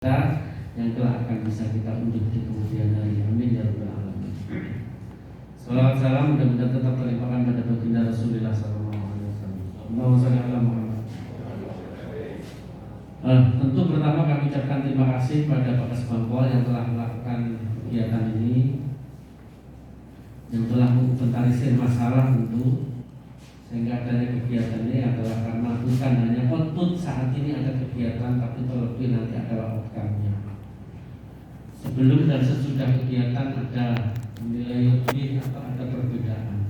kita yang kelak akan bisa kita unjuk di kemudian hari. Amin ya rabbal alamin. Salawat salam mudah-mudahan tetap terlimpahkan pada baginda Rasulullah sallallahu alaihi wasallam. Allahumma shalli ala Muhammad. Tentu pertama kami ucapkan terima kasih pada Pak Kasbangpol yang telah melakukan kegiatan ini, yang telah menginventarisir masalah tentu, sehingga adanya kegiatan ini adalah karena bukan hanya output saat ini ada kegiatan, tapi terlebih nanti adalah outcome-nya. Sebelum dan sesudah kegiatan ada nilai lebih atau ada perbedaan.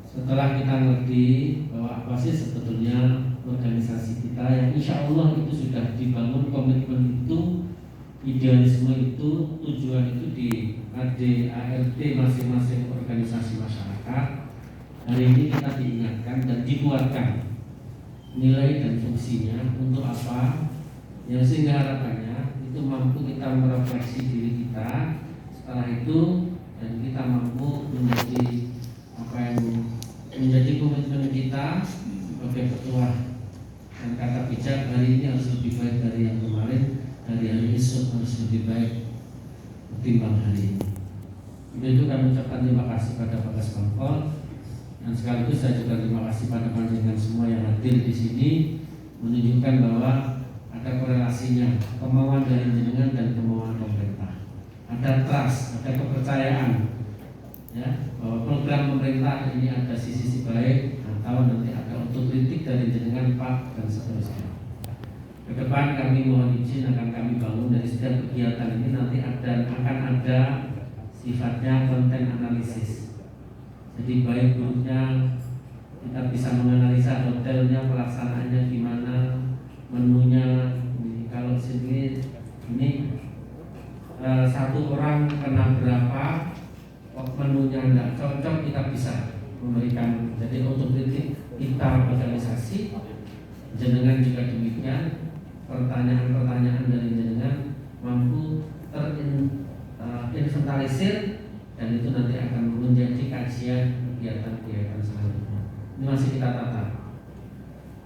Setelah kita ngerti bahwa apa sih sebetulnya organisasi kita yang insya Allah itu sudah dibangun, komitmen itu, idealisme itu, tujuan itu di AD/ART masing-masing organisasi masyarakat. Hari ini kita diingatkan dan dikuatkan nilai dan fungsinya untuk apa, yang sehingga harapannya itu mampu kita merefleksi diri kita setelah itu, dan kita mampu menjadi apa yang menjadi komitmen kita sebagai ketua. Dan kata bijak, hari ini harus lebih baik dari yang kemarin, dari hari esok harus lebih baik ketimbang hari ini. Itu kami ucapkan terima kasih pada Pak Kasbangpol. Dan sekaligus saya juga terima kasih pada panjenengan semua yang hadir di sini, menunjukkan bahwa ada korelasinya kemauan dari jenengan dan kemauan pemerintah. Ada trust, ada kepercayaan, ya, bahwa program pemerintah ini ada sisi baik, atau nanti ada otokritik dari jenengan Pak dan seterusnya. Kedepan kami mohon izin akan kami bangun dari setiap kegiatan ini nanti akan ada sifatnya konten analisis. Jadi baik buruknya kita bisa menganalisa hotelnya, pelaksanaannya gimana, menunya. Kalau sini ini satu orang kena berapa, menunya tidak cocok, kita bisa memberikan. Jadi untuk kritik kita organisasi, jenengan juga demikian. Pertanyaan-pertanyaan dari jenengan mampu terinventarisir, dan itu nanti akan menjadi kajian kegiatan-kegiatan selanjutnya. Ini masih kita tata.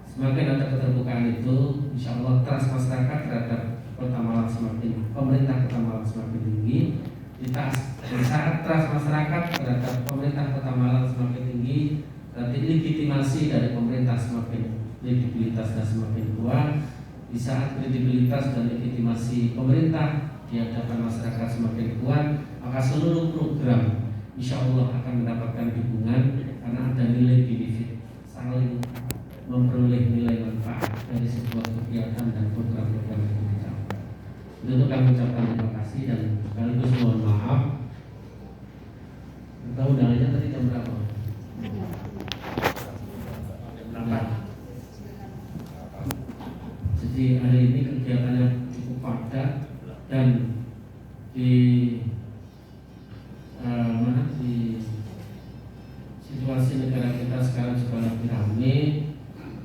Semakin ada keterbukaan itu, insya Allah trust masyarakat terhadap Kota Malang semakin, pemerintah Kota Malang semakin tinggi. Di saat trust masyarakat terhadap pemerintah Kota Malang semakin tinggi, berarti legitimasi dari pemerintah semakin, kredibilitasnya semakin kuat. Di saat kredibilitas dan legitimasi pemerintah di hadapan masyarakat semakin kuat, maka seluruh program insya Allah akan mendapatkan dukungan karena ada nilai benefit, saling memperoleh nilai manfaat dari sebuah kegiatan dan program-program yang kita. Untuk kami ucapkan terima kasih dan sekaligus mohon maaf. Kita undangannya tadi jam berapa? Jadi hari ini kegiatannya cukup padat dan di di situasi negara kita sekarang juga lagi rame,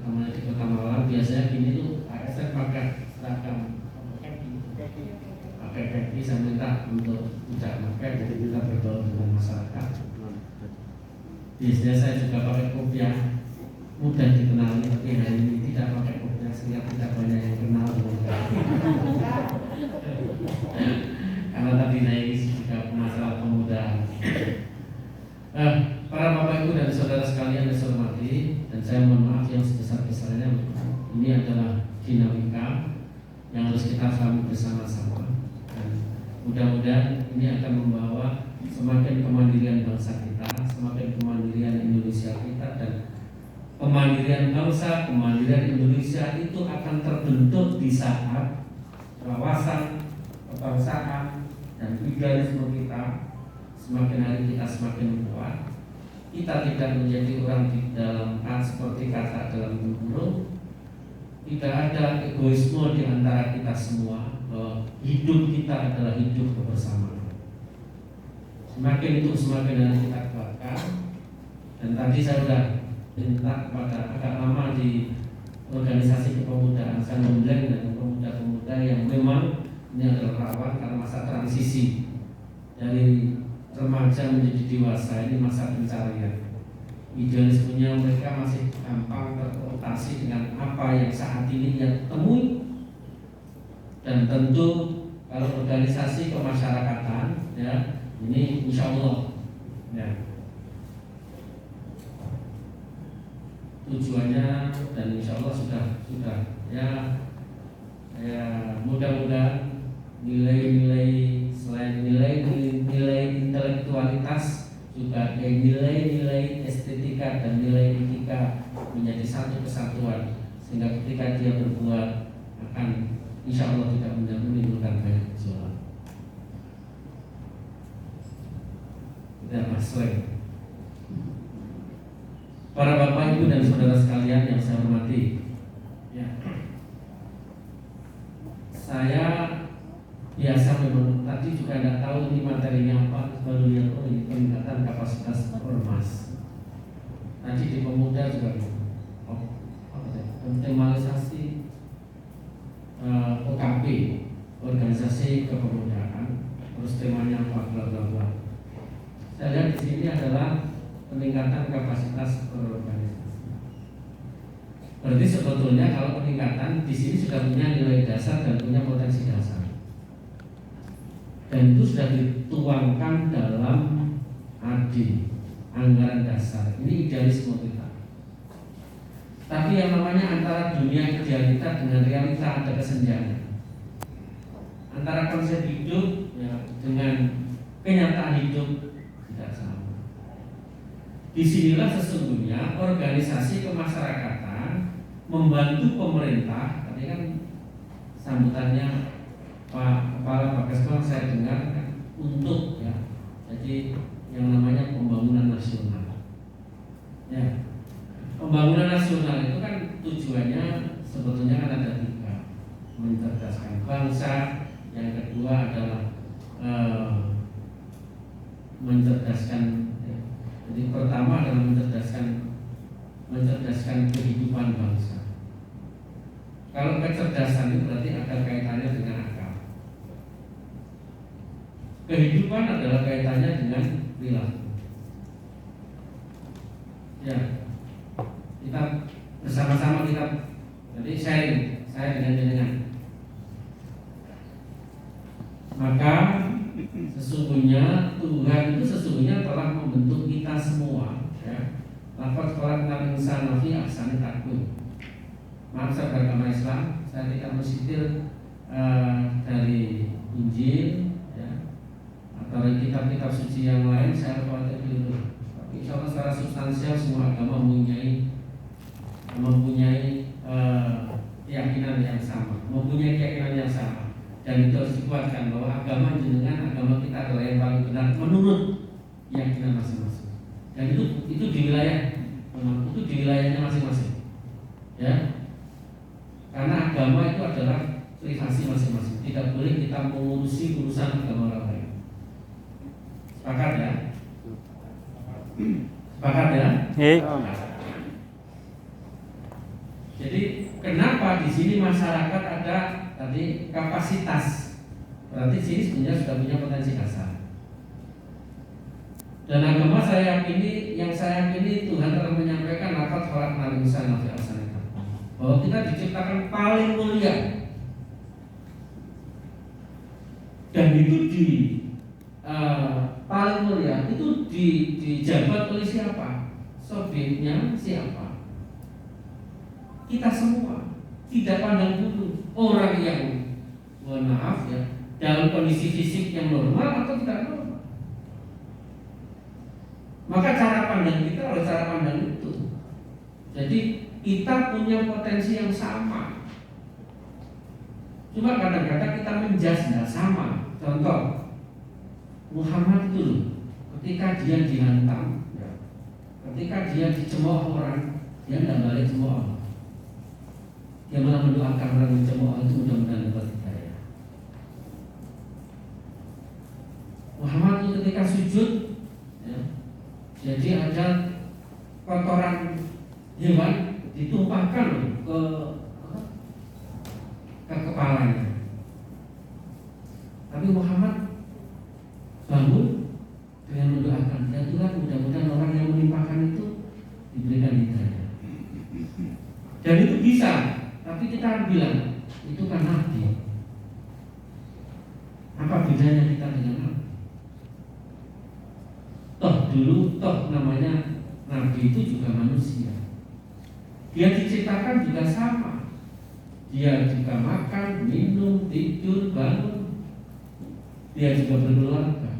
namanya di Kota Malang. Biasanya gini tuh ASN pakai seragam, pakai kaki. Saya minta untuk tidak pakai, jadi kita bergaul dengan masyarakat. Biasanya saya juga pakai kopiah, mudah dikenali, tapi hari ini tidak pakai kopiah sehingga tidak banyak yang kenal dengan kaki. Karena tadi naik juga masalah kemudahan. Para bapak ibu dan saudara sekalian yang saya hormati, dan saya mohon maaf yang sebesar-besarnya. Ini adalah dinamika yang harus kita pahami bersama-sama. Dan mudah-mudahan ini akan membawa semakin kemandirian bangsa kita, semakin kemandirian Indonesia kita, dan kemandirian bangsa, kemandirian Indonesia itu akan terbentuk di saat wawasan kebangsaan dan idealisme kita semakin hari kita semakin kuat. Kita tidak menjadi orang di dalam seperti kata dalam burung. Tidak ada egoisme di antara kita semua. Hidup kita adalah hidup kebersamaan. Semakin itu semakin hari kita kuatkan. Dan tadi saya sudah minta kepada agak lama di organisasi kepemudaan, saya memblend dengan pemuda-pemuda yang memang ini adalah rawan karena masa transisi dari remaja menjadi dewasa. Ini masa pencarian. Idealismenya mereka masih gampang terkonotasi dengan apa yang saat ini dia temui. Dan tentu kalau organisasi kemasyarakatan, ya ini insya Allah, ya tujuannya dan insya Allah sudah ya mudah-mudahan nilai-nilai selain nilai intelektualitas juga nilai-nilai estetika dan nilai etika menjadi satu kesatuan, sehingga ketika dia berbuat akan insya Allah tidak menimbulkan banyak gejolak. Kita masuk. Para bapak, ibu dan saudara sekalian yang saya hormati, ya, saya biasa memang tadi juga tidak tahu ini materinya apa, baru lihat ini peningkatan kapasitas ormas. Tadi di pemuda juga optimalisasi OKP, organisasi kepemudaan, terus temanya apa, bla bla bla. Saya lihat di sini adalah peningkatan kapasitas organisasi. Berarti sebetulnya kalau peningkatan di sini sudah punya nilai dasar dan punya potensi dasar, dan itu sudah dituangkan dalam AD, anggaran dasar. Ini idealisme kita. Tapi yang namanya antara dunia idealita dengan realita ada kesenjangan. Antara konsep hidup ya, dengan kenyataan hidup tidak sama. Disinilah sesungguhnya organisasi kemasyarakatan membantu pemerintah. Tadi kan sambutannya Pak Kepala Bakasman saya dengar kan, untuk ya, jadi yang namanya pembangunan nasional. Ya, pembangunan nasional itu kan tujuannya sebetulnya kan ada 3: mencerdaskan bangsa, yang kedua adalah mencerdaskan. Jadi pertama adalah mencerdaskan kehidupan bangsa. Kalau kecerdasan itu berarti ada kaitannya dengan akal. Kehidupan adalah kaitannya dengan perilaku. Ya, kita bersama-sama kita jadi sharing, saya dengan. Maka sesungguhnya Tuhan itu sesungguhnya telah membentuk kita semua, ya. Laqad khalaqnal insana fi ahsani taqwim. Maaf, saya beragama Islam, saya tidak mensitir dari Injil, ya, atau dari kitab-kitab suci yang lain. Saya khawatir dulu. Tapi insya Allah secara substansial semua agama mempunyai keyakinan yang sama, dan itu harus dikuatkan bahwa agama jenengan, agama kita adalah yang paling benar menurut keyakinan masing-masing. Dan itu di wilayahnya masing-masing, ya. Karena agama itu adalah privasi masing-masing. Tidak boleh kita mengurusi urusan agama orang lain. Sepakat ya? Sepakat ya? Jadi kenapa di sini masyarakat ada tadi kapasitas? Berarti sini sebenarnya sudah punya potensi dasar. Dan agama saya yakini Tuhan telah menyampaikan laqad khalaqnal insana fi ahsani taqwim, bahwa kita diciptakan paling mulia. Dan itu paling mulia itu dijabat oleh siapa? Subjeknya siapa? Kita semua, tidak pandang bulu. Orang yang, mohon maaf ya, dalam kondisi fisik yang normal atau tidak normal. Maka cara pandang kita harus cara pandang itu. Jadi kita punya potensi yang sama. Cuma kadang-kadang kita menjas tidak sama. Contoh, Muhammad itu ketika dia dihantam, ketika dia dicemooh orang, dia tidak balik cemooh. Dia malah mendoakan orang yang dicemooh itu mudah-mudahan dapat hidayah. Muhammad itu ketika sujud, ya, jadi ada kotoran hewan ditumpahkan ke kepalanya. Tapi Muhammad bangun dengan mendoakan, ya Tuhan, mudah-mudahan orang yang menimpakan itu diberikan hidayah. Dan itu bisa, tapi kita harus bilang itu kan Nabi. Apa bedanya kita dengan Nabi? Toh namanya Nabi itu juga manusia. Dia diciptakan juga sama. Dia juga makan, minum, tidur, bangun. Dia juga berkeluarga.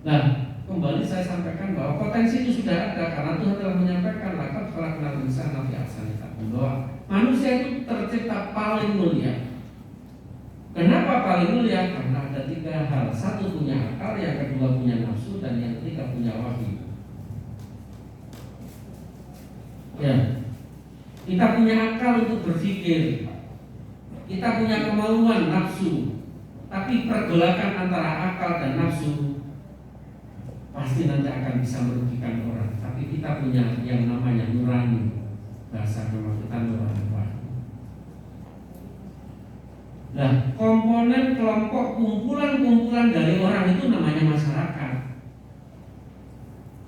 Nah, kembali saya sampaikan bahwa potensi itu sudah ada karena Tuhan telah menyampaikan laqad khalaqnal insana fi ahsani taqwim, bahwa manusia itu tercipta paling mulia. Kenapa paling mulia? Karena ada 3 hal. 1 punya akal, yang kedua punya nafsu, dan yang ketiga punya wahyu. Ya, kita punya akal untuk berpikir, kita punya kemauan nafsu, tapi pergolakan antara akal dan nafsu pasti nanti akan bisa merugikan orang. Tapi kita punya yang namanya nurani, bahasa kita nurani. Nah, komponen kelompok kumpulan dari orang itu namanya masyarakat.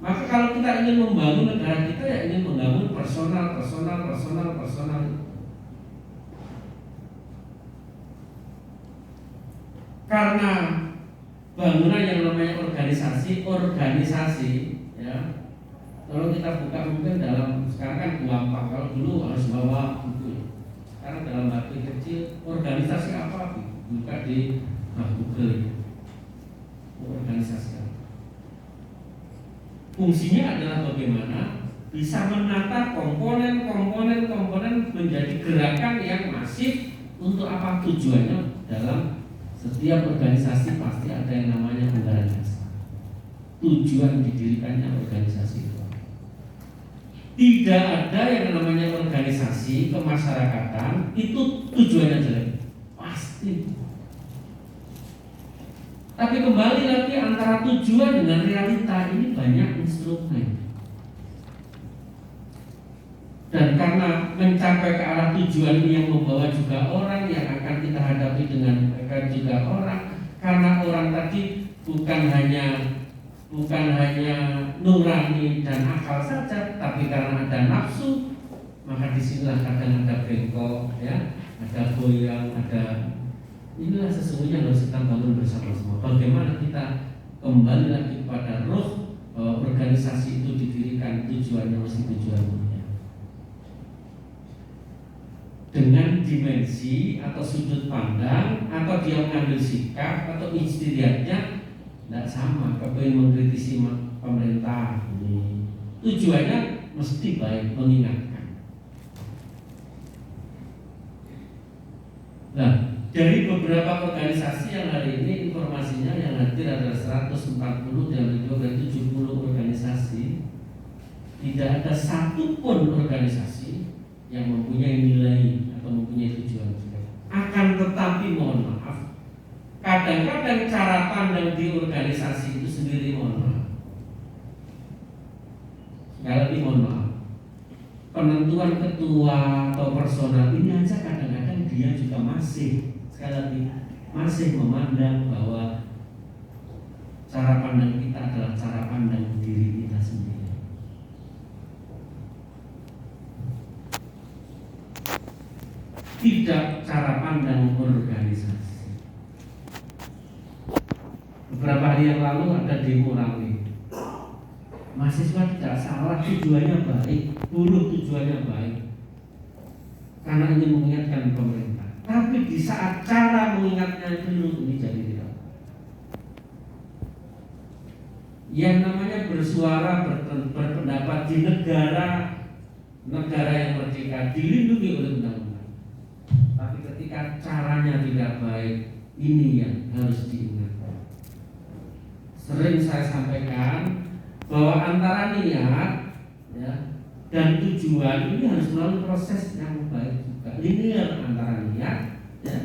Maka kalau kita ingin membangun negara kita, ya ingin membangun personal. Karena bangunan yang namanya organisasi, ya. Kalau kita buka mungkin dalam sekarang kan gampang, kalau dulu harus bawa buku. Sekarang dalam hati kecil, organisasi apa? Buka di Google. Organisasi apa? Fungsinya adalah bagaimana bisa menata komponen menjadi gerakan yang masif. Untuk apa tujuannya? Dalam setiap organisasi pasti ada yang namanya anggaran dasar. Tujuan didirikannya organisasi itu. Tidak ada yang namanya organisasi kemasyarakatan itu tujuannya jelek, pasti. Tapi kembali lagi antara tujuan dengan realita ini banyak instrumen. Dan karena mencapai ke arah tujuan ini yang membawa juga orang, yang akan kita hadapi dengan juga orang. Karena orang tadi bukan hanya nurani dan akal saja, tapi karena ada nafsu, maka disinilah kadang ada bengkok, ya, ada goyang, ada. Inilah sesungguhnya harus kita bangun bersama-sama. Bagaimana kita kembali lagi kepada roh organisasi itu didirikan, tujuannya mesti tujuan mulia. Dengan dimensi atau sudut pandang, atau dia mengambil sikap atau ijtihadnya tidak sama. Kepengen mengkritisi pemerintah ini, tujuannya mesti baik, mengingatkan. Nah, dari beberapa organisasi yang hari ini informasinya yang hadir adalah 140 dan juga 70 organisasi, tidak ada satupun organisasi yang mempunyai nilai atau mempunyai tujuan. Akan tetapi mohon maaf, kadang-kadang cara pandang di organisasi itu sendiri mohon maaf. Sekali lagi mohon maaf, penentuan ketua atau personal ini aja kadang-kadang dia juga masih, sekali lagi, masih memandang bahwa cara pandang kita adalah cara pandang diri kita sendiri. Tidak cara pandang organisasi. Beberapa hari yang lalu ada demo rame. Mahasiswa tidak salah, tujuannya baik, buruh tujuannya baik, karena ingin mengingatkan pemerintah. Tapi di saat cara mengingatnya dulu, ini jadi tidak. Yang namanya bersuara, berpendapat di negara yang merdeka dilindungi oleh undang-undang. Tapi ketika caranya tidak baik, ini yang harus diingat. Sering saya sampaikan bahwa antara niat, ya, dan tujuan ini harus melalui proses yang baik juga. Linear antara niat, ya,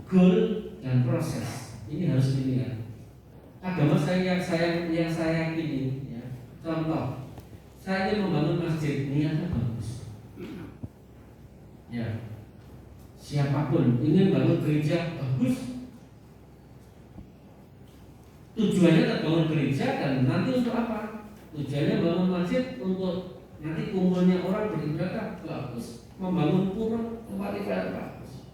goal dan proses. Ini harus linear. Agama yang saya yakini, ya. Contoh, saya ingin membangun masjid, niatnya bagus. Ya, siapapun ingin bangun gereja, bagus. Tujuannya terbangun gereja, dan nanti untuk apa? Tujuannya bangun masjid untuk nanti kumpulnya orang beribadah, bagus. Membangun pura, tempat ibadah, bagus.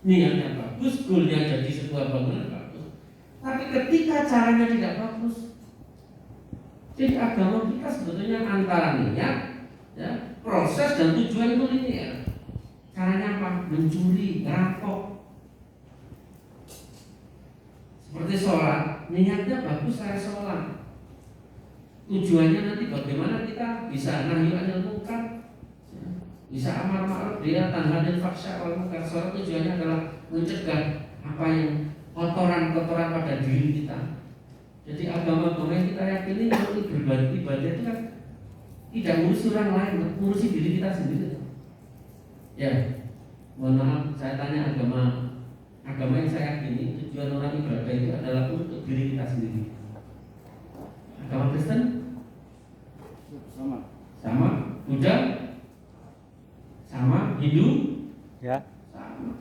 niatnya bagus, goalnya jadi sebuah bangunan bagus. Tapi ketika caranya tidak bagus, jadi agama kita sebetulnya antara niat, ya, proses dan tujuan itu linear. Caranya apa? Mencuri, ngerampok. Seperti sholat, niatnya bagus saya sholat. Tujuannya nanti bagaimana kita bisa nahi anil munkar, bisa amar ma'ruf nahi anil fahsya wal munkar. Sholat tujuannya adalah mencegah apa yang kotoran-kotoran pada diri kita. Jadi agama-agama yang kita yakini untuk beribadah itu kan tidak ngurusi orang lain, ngurusi diri kita sendiri. Ya, mohon maaf, saya tanya agama yang saya yakini tujuan orang ibadah itu adalah untuk diri kita sendiri. Agama Kristen sama, Buddha sama, Hindu ya sama.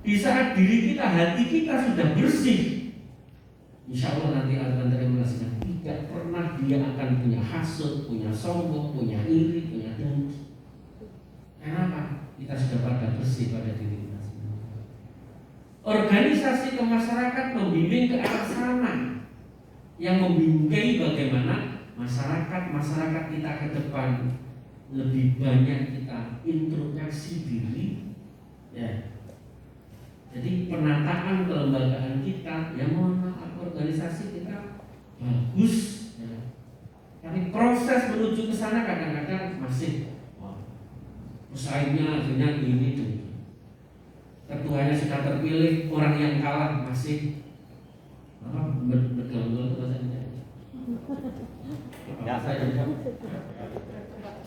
Di saat diri kita, hati kita sudah bersih, insya Allah nanti akan terima kasihnya. Tidak pernah dia akan punya hasut, punya sombong, punya iri, punya dengki. Kenapa? Kita sudah pada bersih pada diri kita sendiri. Organisasi kemasyarakatan membimbing ke arah sana, yang membingkai bagaimana masyarakat kita ke depan lebih banyak kita introspeksi diri, ya. Jadi penataan kelembagaan kita, yang mohon maaf, organisasi kita bagus, ya. Tapi proses menuju ke sana kadang-kadang masih pesaingnya akhirnya ini tuh. Ketuanya sudah terpilih, orang yang kalah masih bergaul bahasanya. Ya,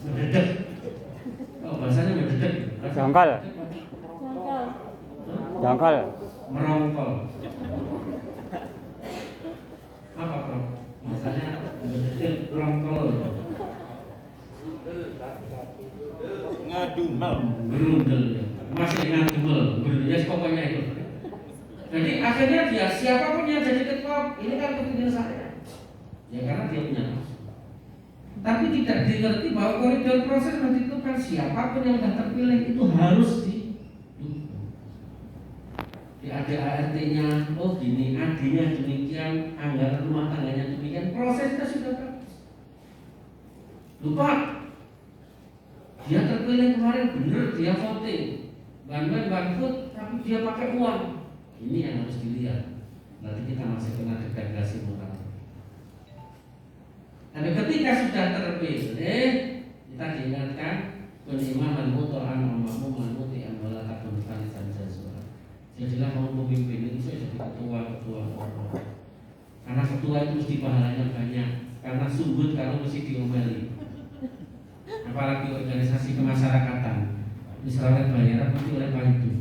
mendadak. Oh, bahasanya mendadak. Jangkal. Jangkal. Merongkol. Apa bro? Bahasanya mendadak, merongkol. Ngadumel. Berundel. Masih ngadumel. Ya pokoknya itu. Jadi akhirnya dia siapapun yang jadi ketua, ini kan kepinginan saya. Ya karena dia punya nafsu. Tapi tidak dimengerti bahwa koridor proses menentukan siapapun yang sudah terpilih itu harus di ADART-nya, oh gini, AD-nya demikian, anggaran rumah tangganya demikian, prosesnya sudah bagus. Lupa, dia terpilih kemarin benar, dia voting, bantuan, tapi dia pakai uang. Ini yang harus dilihat. Berarti kita masih kena degradasi moral. Tapi ketika sudah terpilih, kita diingatkan penimaman muto'an amamu manuti amwala takun falisan jazura. Jadilah mau pemimpin itu jadi ketua. Karena ketua itu mesti pahalanya banyak. Karena sumbut kalau mesti diomeli. Apalagi organisasi kemasyarakatan, misalnya bayaran mesti oleh Pak itu.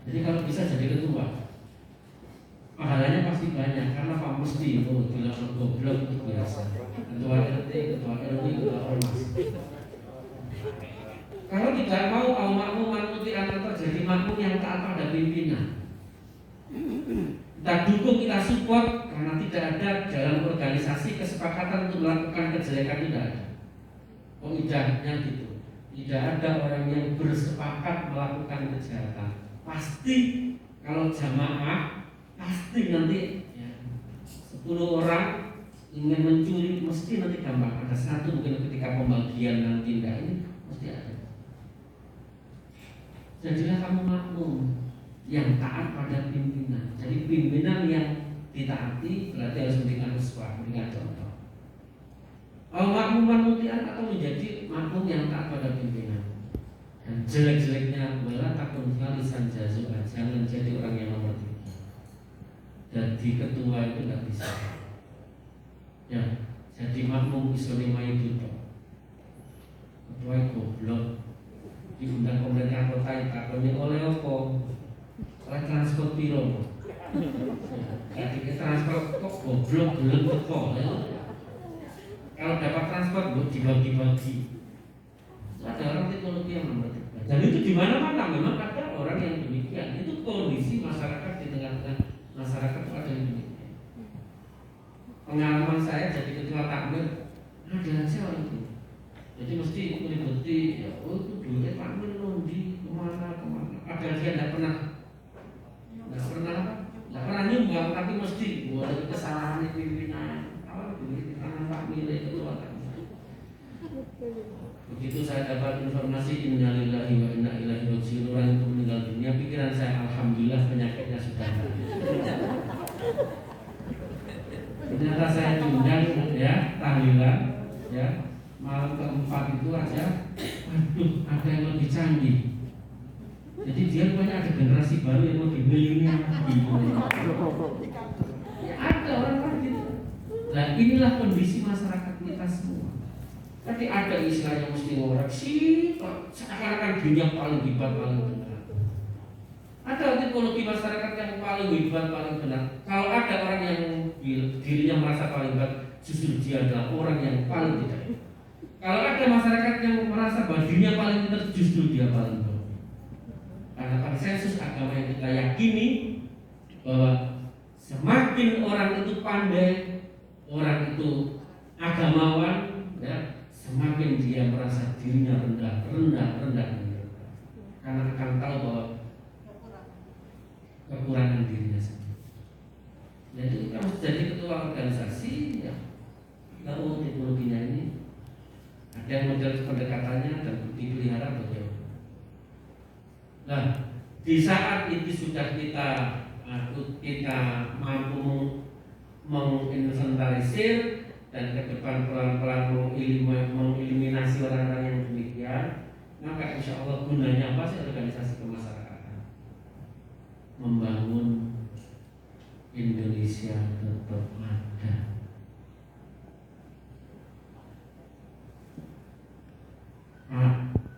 Jadi kalau bisa jadi ketua, pahalanya pasti banyak. Karena Pak Musti itu bilang goblok itu biasa. Ketua RT, ketua RW, ketua ormas. Kalau tidak mau makmum manuti akan terjadi makmum yang taat pada pimpinan. Kita dukung, kita support, karena tidak ada dalam organisasi kesepakatan untuk melakukan kejelekan, tidak ada. Idahnya gitu. Tidak ada orang yang bersepakat melakukan kejahatan. Pasti kalau jamaah pasti nanti ya, 10 orang ingin mencuri mesti nanti gampang. Ada satu mungkin ketika pembagian nanti enggak, ini mesti ada. Jadilah kamu makmum yang taat pada pimpinan. Jadi pimpinan yang ditaati berarti harus memberikan uswah, memberikan contoh. Makmum manutian atau menjadi makmum yang taat pada pimpinan. Dan jelek-jeleknya malah takun lisan jazua, jangan jadi orang yang nomor 3. Jadi ketua itu tidak bisa. Ya, jadi makmum isolima itu. Ketua itu goblok. Diundang pemerintah kota itu takutnya oleh apa? Oleh transport piro. Jadi transport kok goblok belum kok. Kalau dapat transport dibagi-bagi. Ada orang teknologi yang nomor 3. Dan itu di mana-mana memang ada orang yang demikian. Itu kondisi masyarakat di tengah-tengah masyarakat itu ada yang demikian. Pengalaman saya jadi ketua takmir, ada aja orang itu. Jadi mesti meliputi, ya, oh itu duitnya takmir loh di kemana. dia tidak pernah nyumbang, tapi mesti boleh kesalahan pimpinan. Kalau duit tangan Pak milik ketua kami. Begitu saya dapat informasi innalillahi wa inna ilaihi raji'un, orang itu meninggal dunia, pikiran saya alhamdulillah penyakitnya sudah ada. Ternyata saya diundang ya tahlilan ya, malam keempat itu aja, waduh ada yang lebih canggih. Jadi dia punya ada generasi baru yang lebih milenial lagi. Ya ada orang gitu. Nah inilah kondisi masyarakat kita semua. Tapi ada istilah yang mesti ngoreksi, seakan-akan dunia paling hebat, paling benar. Ada tipologi masyarakat yang paling hebat, paling benar. Kalau ada orang yang dirinya merasa paling hebat, justru dia adalah orang yang paling tidak. Kalau ada masyarakat yang merasa bahwa dirinya paling benar, justru dia paling benar. Karena konsensus agama yang kita yakini bahwa semakin orang itu pandai, orang itu agamawan, ya, semakin dia merasa dirinya rendah. Karena akan tahu bahwa kekurangan dirinya sendiri. Jadi kalau jadi ketua organisasi, ya tahu teknologinya ini, ada yang model pendekatannya dan dipelihara beliau. Nah, di saat itu sudah kita mampu menginventarisir dan ke depan pelan-pelan mengeliminasi orang-orang yang demikian, maka insya Allah gunanya apa sih organisasi kemasyarakatan? Membangun Indonesia tetap ada.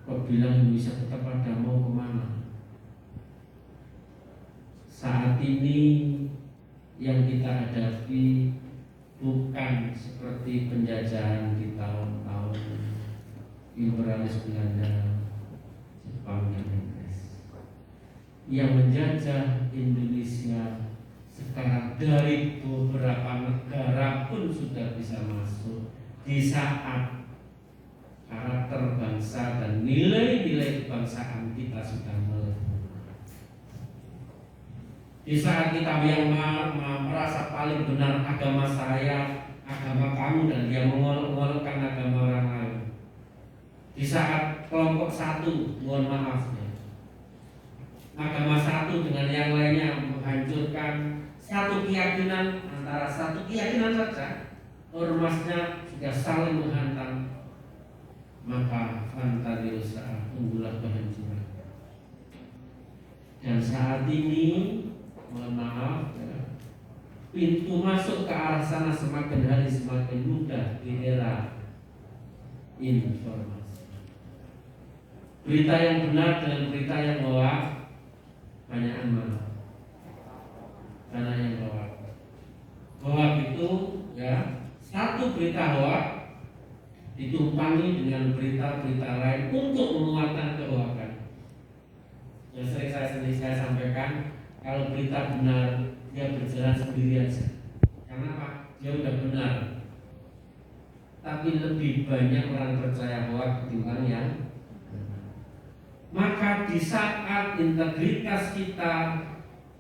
Kok bilang Indonesia tetap ada, mau kemana? Saat ini yang kita hadapi bukan seperti penjajahan di tahun-tahun imperialis Belanda, Jepang, dan Inggris. Yang menjajah Indonesia sekarang dari beberapa negara pun sudah bisa masuk di saat karakter bangsa dan nilai-nilai kebangsaan kita sudah melepuh. Di saat kita yang merasa paling benar agama saya, agama kamu, dan dia mengolok-olokkan agama orang lain. Di saat kelompok satu, mohon maaf ya, agama satu dengan yang lainnya menghancurkan satu keyakinan, antara satu keyakinan saja, ormasnya sudah saling menghantam, maka fantari usaha tunggulah kehancuran. Dan saat ini, mohon maaf ya, pintu masuk ke arah sana semakin hari semakin mudah di era informasi. Berita yang benar dengan berita yang hoax banyakan mana? Karena yang hoax. Hoax itu ya, satu berita hoax ditumpangi dengan berita-berita lain untuk menguatkan kehoakan. Yang sering saya sampaikan, kalau berita benar dia berjalan sendiri aja. Karena apa? Dia udah benar. Tapi lebih banyak orang percaya hoax ketimbang yang benar. Maka di saat integritas kita,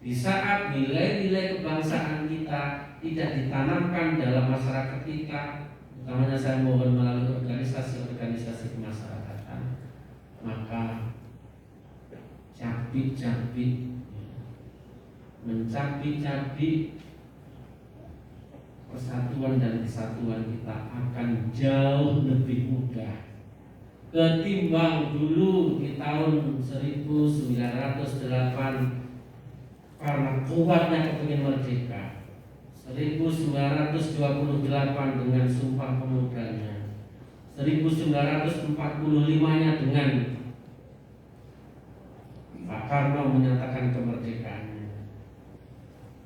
di saat nilai-nilai kebangsaan kita tidak ditanamkan dalam masyarakat kita, utamanya saya mohon melalui organisasi-organisasi kemasyarakatan, maka cabik-cabik mencabik-cabik persatuan dan kesatuan kita akan jauh lebih mudah ketimbang dulu di tahun 1908 karena kuatnya kepingin merdeka, 1928 dengan Sumpah Pemudanya, 1945-nya dengan Pak Karno menyatakan kemerdekaannya,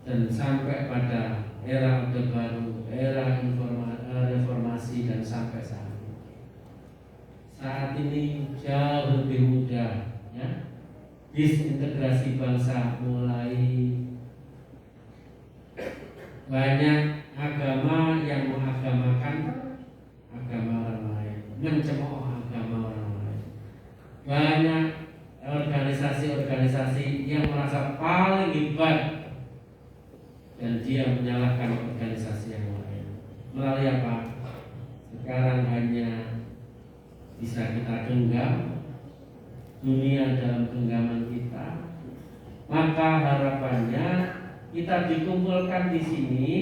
dan sampai pada era Orde Baru, era reformasi, dan sampai saat ini. Saat ini jauh lebih mudah ya, disintegrasi bangsa mulai banyak agama yang mengagamakan agama orang lain, mencemooh agama orang lain. Banyak organisasi-organisasi yang merasa paling hebat dan dia menyalahkan organisasi yang lain. Melalui apa? Sekarang hanya bisa kita genggam dunia dalam genggaman kita. Maka harapannya kita dikumpulkan di sini,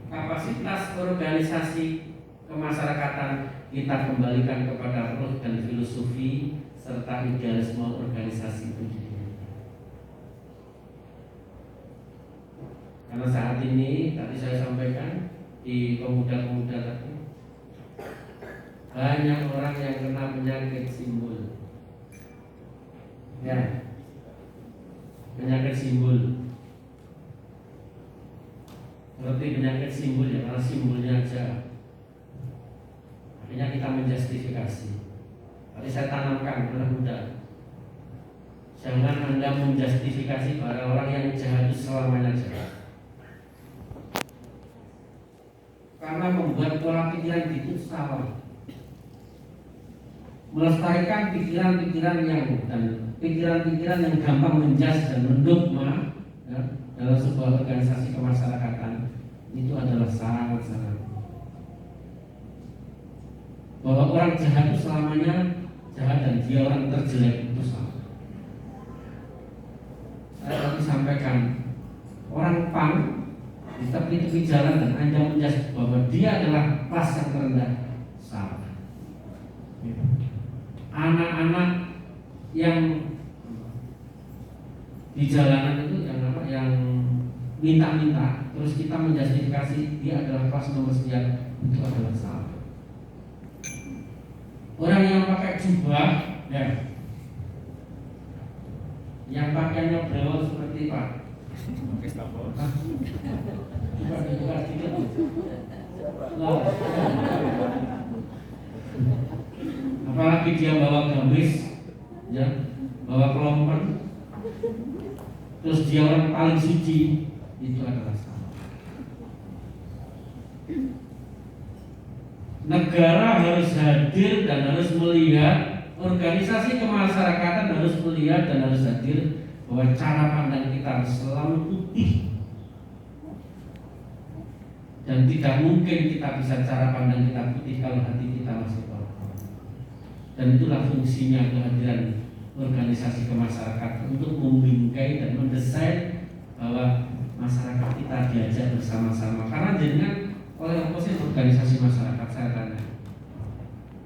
kapasitas organisasi kemasyarakatan kita kembalikan kepada roh dan filosofi serta idealisme organisasi itu. Karena saat ini tadi saya sampaikan di pemuda-pemuda tadi, banyak orang yang kena penyakit simbol. Ya, penyakit simbol. Seperti penyakit simbol ya, karena simbolnya aja. Akhirnya kita menjustifikasi. Tadi saya tanamkan kepada muda, jangan Anda menjustifikasi para orang yang jahat itu selamanya jahat. Karena membuat pola pikiran itu salah. Melestarikan pikiran-pikiran yang gampang menjas dan mendogma ya, dalam sebuah organisasi kemasyarakatan itu adalah sangat-sangat. Bahwa orang jahat itu selamanya jahat dan dia orang terjelek itu salah. Saya tadi sampaikan orang pang di tepi-tepi jalan dan Anda menjas bahwa dia adalah kelas yang terendah, salah. Anak-anak yang di jalanan itu yang minta-minta, terus kita menjustifikasi dia adalah kelas nomor sekian, itu adalah salah. Orang yang pakai jubah, ya, yang pakaiannya brewol seperti Pak, coba dibuka sedikit. Apalagi dia bawa gamis, ya, bawa kelompen, terus dia orang paling suci, itu adalah salah. Negara harus hadir dan harus melihat, organisasi kemasyarakatan harus melihat dan harus hadir bahwa cara pandang kita harus selalu putih. Dan tidak mungkin kita bisa cara pandang kita putih kalau hati kita masih kotor. Dan itulah fungsinya kehadiran organisasi kemasyarakatan untuk membingkai dan mendesain bahwa masyarakat kita diajak bersama-sama. Karena dengan oleh oposisi organisasi masyarakat saya tanya,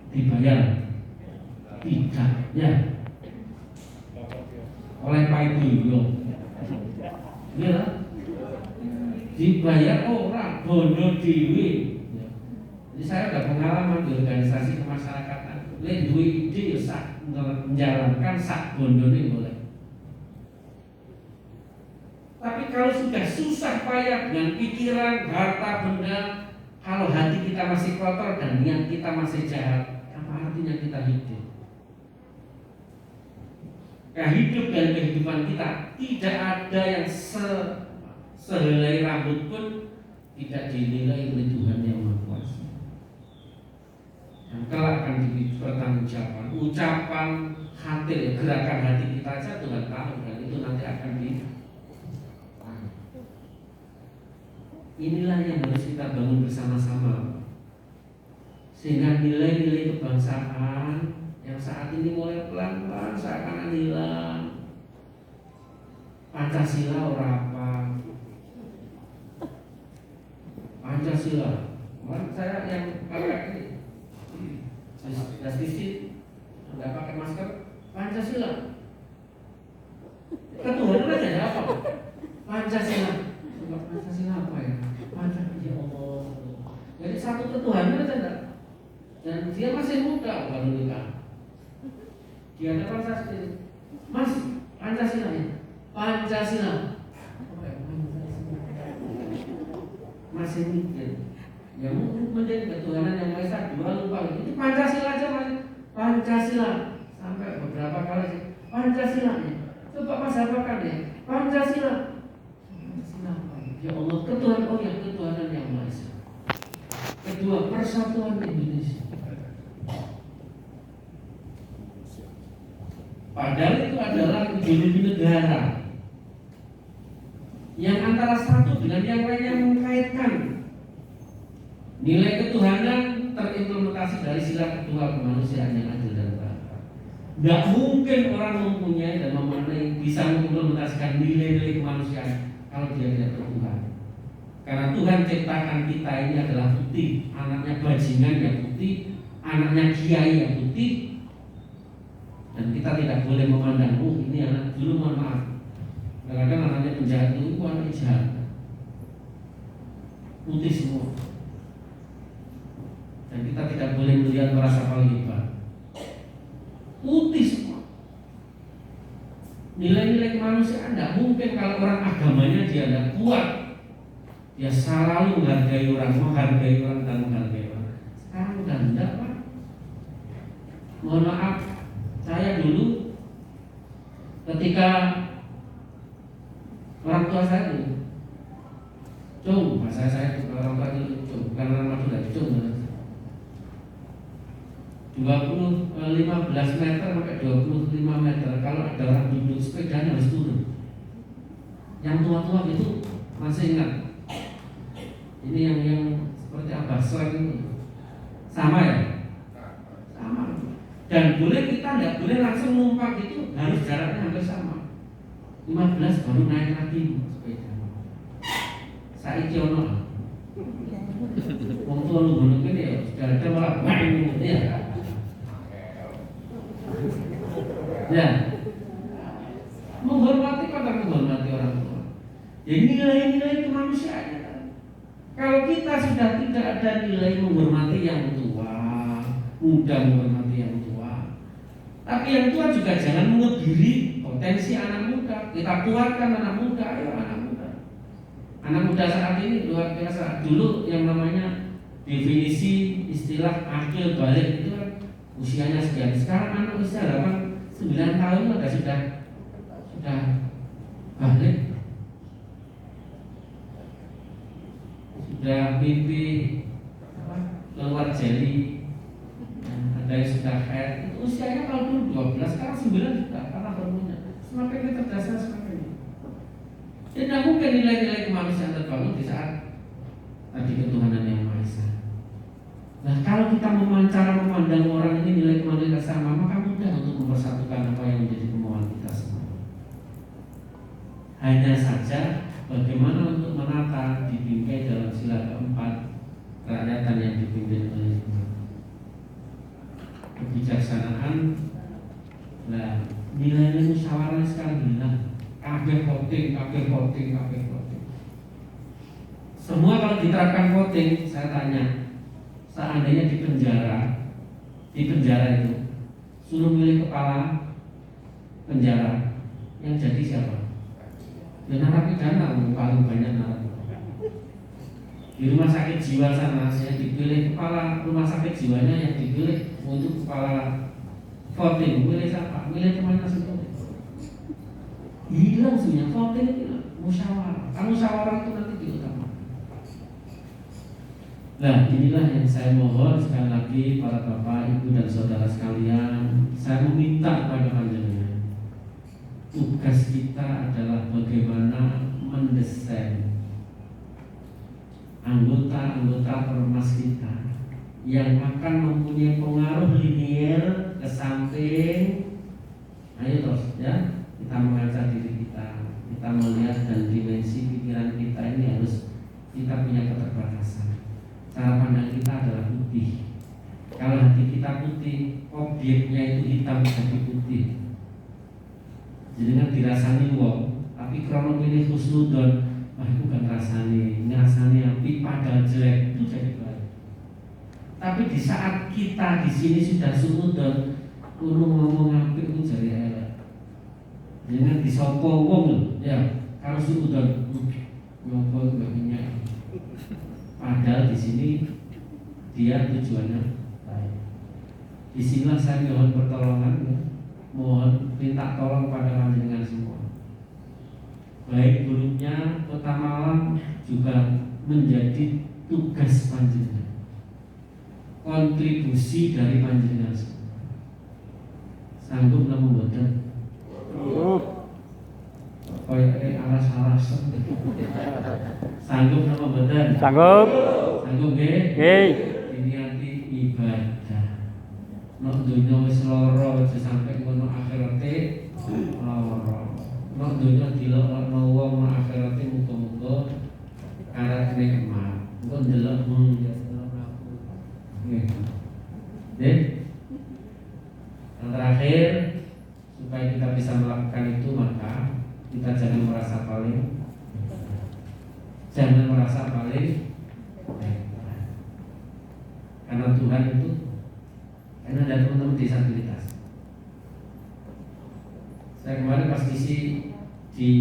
dibayar? Tidak, ya. Oleh Pak Ibu, ya. Dibayar orang bondo dewi. Jadi saya ada pengalaman di organisasi kemasyarakatan. Lek duwe ide ya sak menjalankan sak bondo ini boleh. Tapi kalau sudah susah payah dengan pikiran, harta benda, kalau hati kita masih kotor dan niat kita masih jahat, apa artinya kita hidup? Nah, hidup dan kehidupan kita tidak ada yang sehelai rambut pun tidak dinilai oleh Tuhan yang Maha Kuasa. Yang kelak akan dipertanggungjawabkan. Ucapan hati, gerakan hati kita saja Tuhan tahu, dan itu nanti akan Inilah yang harus kita bangun bersama-sama, sehingga nilai-nilai kebangsaan yang saat ini mulai pelan-pelan seakan hilang. Pancasila ora apa? Pancasila. Kemarin saya yang pakai ini, justisi nggak pakai masker. Pancasila. Ketuhanan aja apa? Pancasila. Pancasila apa ya? Pancasila, ya Allah. Jadi satu ketuhanan aja enggak. Dan dia masih muda baru nikah. Dia ada Pancasila. Mas, Pancasila ya. Pancasila. Masih mikir. Ya mungkin menjadi ketuhanan yang Maha Esa dua lupa. Itu Pancasila aja Mas. Pancasila. Sampai beberapa kali Pancasila ya. Coba Mas apakan ya. Pancasila. Ya Allah, ketuhanan, oh ya, ketuhanan yang Maha Esa. Kedua, persatuan Indonesia. Padahal itu adalah ideologi negara yang antara satu dengan yang lainnya mengkaitkan. Nilai ketuhanan terimplementasi dari sila kedua kemanusiaan yang adil dan beradab. Nggak mungkin orang mempunyai dan memaknai bisa mengimplementasikan nilai-nilai kemanusiaan kalau dia tidak bertuhan. Karena Tuhan ciptakan kita ini adalah putih, anaknya bajingan yang putih, anaknya kiai yang putih, dan kita tidak boleh memandang, ini anak dulu mohon maaf. Kadang-kadang anaknya penjahat itu anaknya jahat, putih semua, dan kita tidak boleh melihat merasa paling hebat, putih semua. Nilai-nilai kemanusiaan tidak mungkin kalau orang agamanya dia tidak kuat. Dia selalu menghargai orang dan menghargai orang. Sekarang udah enggak, Pak. Mohon maaf, saya dulu ketika orang tua saya itu, cung, bahasa saya orang tua itu cung, bukan orang Madura, cung. 15 meter sampai 25 meter, kalau ada orang duduk sepedanya harus turun. Yang tua-tua itu masih ingat. Ini yang seperti Abah Soek ini sama ya? Sama. Dan kita tidak boleh langsung numpak itu, harus jaraknya hampir sama. 15 baru naik lagi sepeda. Saiki ono. Wong tua lu gunung ini ya, sudah ada malah bang ya. Ya. Menghormati kata menghormati orang tua. Ya nilai-nilai kemanusiaan. Kalau kita sudah tidak ada nilai menghormati yang tua, mudah menghormati yang tua, tapi yang tua juga jangan mengebiri potensi anak muda. Kita kuatkan anak muda, ayo anak muda. Anak muda saat ini luar biasa. Dulu yang namanya definisi istilah akil balik itu kan usianya sekian. Sekarang anak usia 9 tahun sudah balik. Sudah mimpi keluar jeli, ada yang sudah head. Itu usianya kalau dulu 12, sekarang 9 sudah karena hormonnya. Semakin kecerdasan semakin. Tidak mungkin nilai-nilai kemanusiaan terbangun di saat tadi ketuhanan yang Maha Esa. Nah, kalau kita cara memandang orang ini nilai kemanusiaan sama, maka mudah untuk mempersatukan apa yang menjadi kemauan kita semua. Hanya saja bagaimana untuk menata dibingkai dalam sila keempat kerakyatan yang dipimpin oleh kebijaksanaan. Nah, nilai-nilai musyawarah sekali bilang kabeh voting. Semua kalau diterapkan voting, saya tanya, seandainya di penjara itu suruh milih kepala penjara, yang jadi siapa? Ya narapidana paling banyak narapidana. Di rumah sakit jiwa sana saya dipilih kepala rumah sakit jiwanya, yang dipilih untuk kepala voting. Milih siapa? Milih temannya sendiri. Hilang semuanya, voting hilang. Musyawarah. Musyawarah itu nanti diutamakan. Nah, inilah yang saya mohon sekali lagi para bapak, ibu dan saudara sekalian, saya meminta kepada panjenengan. Tugas kita adalah bagaimana mendesain anggota-anggota permas kita yang akan mempunyai pengaruh linier ke samping. Ayo terus ya, kita mengaca diri kita melihat dan dimensi pikiran kita ini harus kita punya keterbatasan. Cara pandang kita adalah putih. Kalau hati kita putih, objeknya itu hitam jadi putih. Jadi kan dirasani wong, tapi krono pilih husnudon, itu kan ngerasani api padahal jelek, itu jadi baik. Tapi di saat kita di sini sudah suudon, ngomong api itu jadi elek. Jadi kan disopo wong ya, kalau suudon, ngopo begini. Padahal di sini dia tujuannya baik. Disinilah saya mohon pertolongan ya. Mohon minta tolong pada panjenengan semua. Baik buruknya Kota Malang juga menjadi tugas panjenengan. Kontribusi dari panjenengan semua. Sanggup namun boten. Kayak alas-alas. Sanggup napa mboten? Sanggup. Sanggup nggih? Nggih. Diniati ibadah. Nek dunya wis lara aja sampe ngono akhirate lara. Nek dunya dilokno wong nek akhirate muga-muga arep nikmat. Engko ndelok ya selama aku. Nggih. Nggih. Yang terakhir, supaya kita bisa melakukan itu maka kita jangan merasa paling karena Tuhan itu karena ada teman-teman disabilitas. Saya kemarin pas ngisi di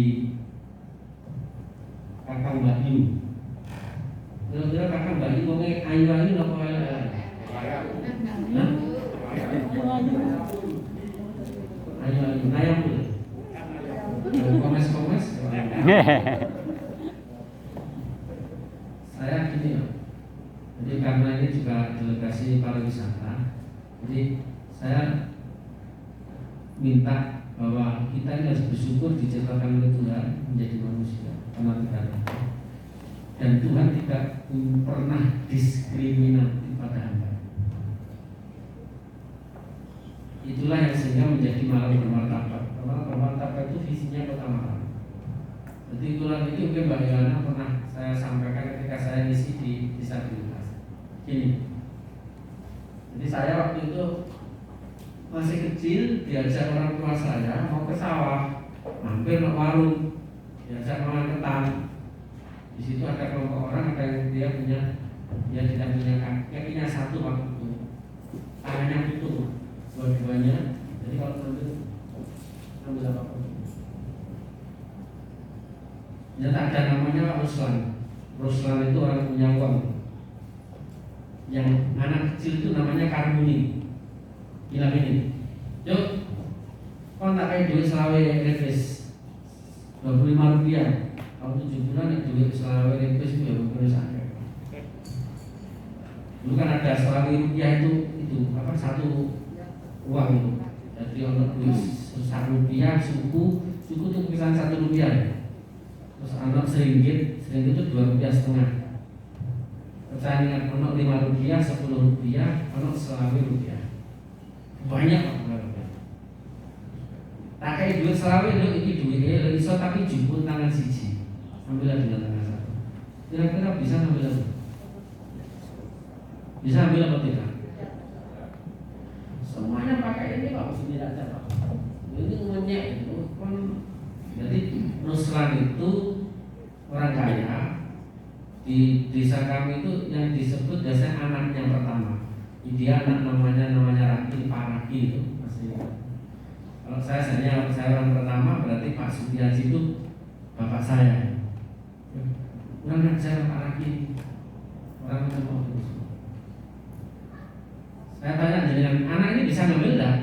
Kakang Bayu. Kira-kira Kakang Bayu ngomongnya ayu-ayu apa ayu-ayu? Ayu-ayu, nayam boleh? Komes-komes? Saya gini loh. Jadi karena ini juga delegasi pariwisata, jadi saya minta bahwa kita ini harus bersyukur diciptakan oleh Tuhan menjadi manusia karena tidak ada. Dan Tuhan tidak pernah diskriminatif pada hamba. Itulah yang sehingga menjadi malam bermartabat. Malam bermartabat itu visinya kota Malang. Jadi itulah itu mungkin Mbak Yana pernah saya sampaikan ketika saya ngisi di disabilitas. Gini, jadi saya waktu itu masih kecil diajak orang tua saya mau ke sawah, mampir ke warung, diajak makan ketan. Di situ ada kelompok orang ada yang dia tidak punya kakinya satu waktu itu, tangannya putus dua-duanya. Jadi kalau ambil apa? Ternyata ada namanya Ruslan. Ruslan itu orang punya uang. Yang anak kecil itu namanya Karmuni. Bilang ini, yuk, kau tak kayak duit selawe revis 25 rupiah. Kalau 7 bulan duit selawe revis itu ya mungkin sakit. Dulu kan ada selawe rupiah itu apa satu uang itu. Jadi untuk duit 1 rupiah suku itu kisaran 1 rupiah. Terus anak seringgit itu 2 rupiah setengah. Pertandingan anak 5 rupiah, 10 rupiah, anak selawe rupiah. Banyak rupiah. Tak kayak duit selawe itu duitnya iso tapi jupun tangan siji. Ambillah dengan tangan satu. Kira-kira bisa ambil apa? Bisa ambil apa tidak? Semuanya pakai ini Pak, tidak ada Pak. Ini umumnya itu kan. Jadi Ruslan itu orang kaya. Di desa kami itu yang disebut biasanya anaknya pertama. Dia anak namanya Raki, Pak Raki itu masih. Kalau saya orang pertama berarti Pak Sutiaji itu bapak saya. Kurang ajar Pak Raki. Orang itu mau terus. Saya tanya dengan anak ini bisa ngambil enggak?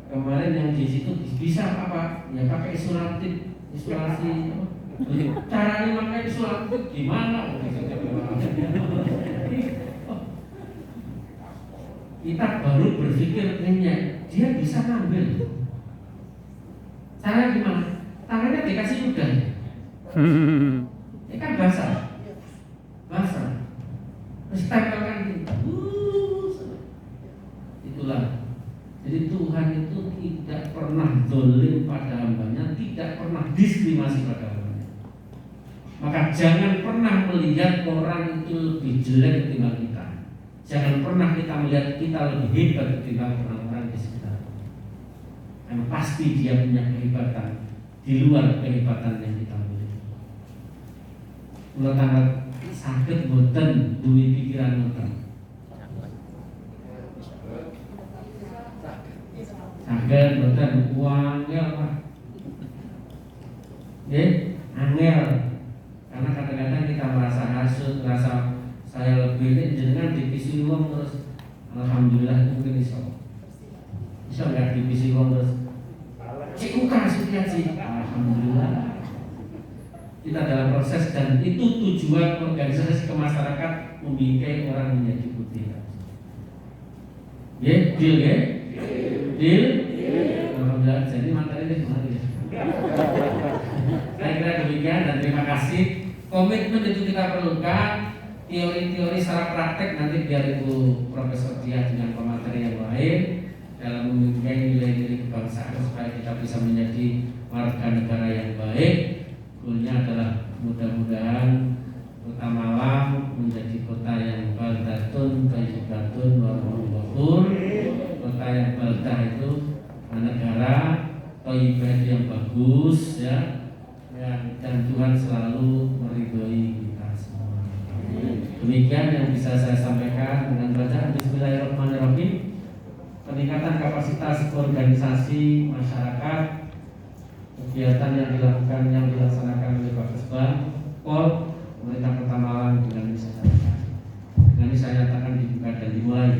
Kemarin yang di situ bisa apa? Ya pakai isolasi caranya makanya surat gimana? Kita baru berpikir dia bisa ngambil. Cara gimana? Tangannya dikasih udan. Ini kan basah. Terus tempelkan itulah. Jadi Tuhan itu tidak pernah zalim pada hambanya, tidak pernah diskriminasi pada hambanya. Maka jangan pernah melihat orang itu lebih jelek ketimbang kita. Jangan pernah kita melihat kita lebih hebat ketimbang orang-orang di sekitar. Karena pasti dia punya kehebatan di luar kehebatan yang kita miliki. Kalau tanggal sakit boten duwe pikiran boten. Sakit boten uang ya apa? Angel. Karena kadang-kadang kita merasa hasut, merasa saya lebih ini jenengan divisi uang terus alhamdulillah mungkin iso nggak divisi uang terus cikgu kasih sih alhamdulillah kita dalam proses dan itu tujuan organisasi kemasyarakat membimbing orang menjadi putih. Deal. Alhamdulillah. Jadi materi asik. Komitmen itu kita perlukan. Teori-teori secara praktek nanti biar itu Profesor Dia dengan pemateri yang lain dalam membimbing nilai-nilai kebangsaan supaya kita bisa menjadi warga negara yang baik. Goalnya adalah mudah-mudahan Kota Malang menjadi kota yang baldatun, thayyibatun, warahmatullahi wabarakatuh. Kota yang baldah itu negara, thayyibah yang bagus ya, dan Tuhan selalu meridhoi kita semua. Demikian yang bisa saya sampaikan dengan bacaan Bismillahirrahmanirrahim. Peningkatan kapasitas organisasi masyarakat, kegiatan yang dilaksanakan oleh Pak Kesbang, Pol, pemerintah Kota Malang dengan ini saya nyatakan dibuka dan dimulai.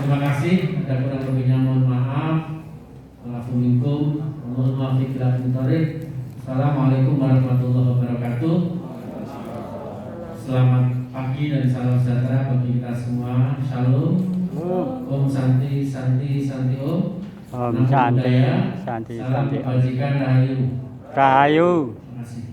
Terima kasih. Ada kurang lebihnya mohon maaf. Assalamualaikum warahmatullahi wabarakatuh. Selamat pagi dan salam sejahtera bagi kita semua. Shalom. Om Santi Santi Santi Om. Om Santi Santi Salam Santi Om. kebajikan Rahayu. Rahayu. Terima kasih.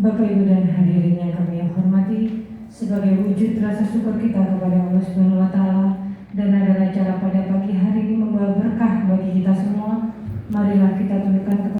Bapak Ibu dan hadirin yang kami hormati, sebagai wujud rasa syukur kita kepada Allah Subhanahu wa taala dan adalah cara pada pagi hari ini membawa berkah bagi kita semua, marilah kita tundukkan